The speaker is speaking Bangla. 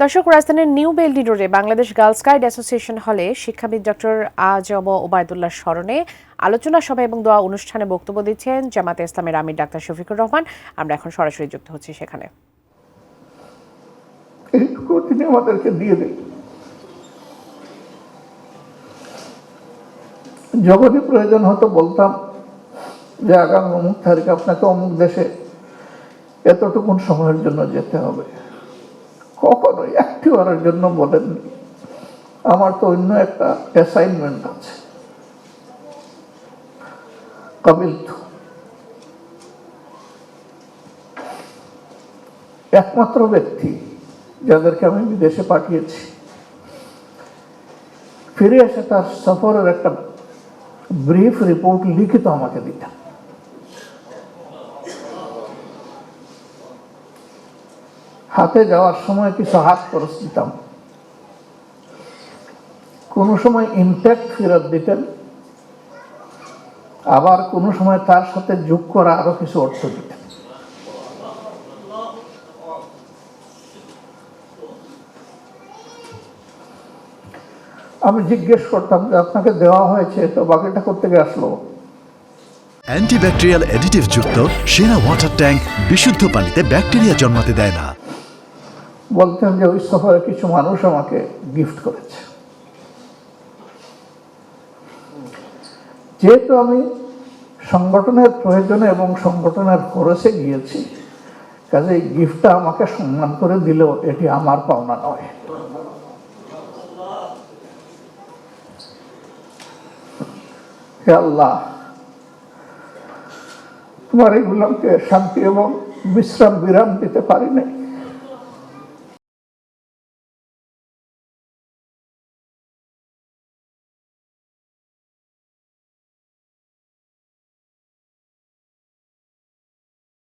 দর্শক, রাজধানীর নিউ বেলডি রোডে বাংলাদেশ গার্লস গাইড অ্যাসোসিয়েশন হলে শিক্ষাবিদ ডক্টর আজম ওবায়দুল্লাহ স্মরণে আলোচনা সভা এবং দোয়া অনুষ্ঠানে বক্তব্য দিচ্ছেন জামাতে ইসলামের আমির ডাক্তার শফিকুর রহমান। আমরা এখন সরাসরি যুক্ত হচ্ছি সেখানে। এইটুকু তিনি আমাদেরকে দিয়ে দেন। যখনই প্রয়োজন হতো বলতাম যে আগামী অমুক তারিখে আপনাকে অমুক দেশে এতটুকুন সময়ের জন্য যেতে হবে। কখনোই একটি বারের জন্য বলেননি আমার তো অন্য একটা অ্যাসাইনমেন্ট আছে। কাবিল একমাত্র ব্যক্তি যাদেরকে আমি বিদেশে পাঠিয়েছি, ফিরে এসে তার সফরের একটা ব্রিফ রিপোর্ট লিখিত আমাকে দিতেন। হাতে যাওয়ার সময় কিছু হাত খরচ দিতাম, কোনো সময় ইনট্যাক্ট ফেরত দিতেন, আবার কোনো সময় তার সাথে যোগ করা আরো কিছু অর্থ দিতেন। আমি জিজ্ঞেস করতাম যে আপনাকে দেওয়া হয়েছে তো বাকিটা করতে গিয়ে আসলো। অ্যান্টিব্যাকটেরিয়াল অ্যাডিটিভ যুক্ত সেরা ওয়াটার ট্যাঙ্ক বিশুদ্ধ পানিতে ব্যাকটেরিয়া জন্মাতে দেয় না। বলতেন যে ওই সফরে কিছু মানুষ আমাকে গিফট করেছে। যেহেতু আমি সংগঠনের প্রয়োজনে এবং সংগঠনের খরচে গিয়েছি, কাজে এই গিফটটা আমাকে সম্মান করে দিলেও এটি আমার পাওনা নয়। হে আল্লাহ, তোমার এই গোলামকে শান্তি এবং বিশ্রাম বিরাম দিতে পারি নাই।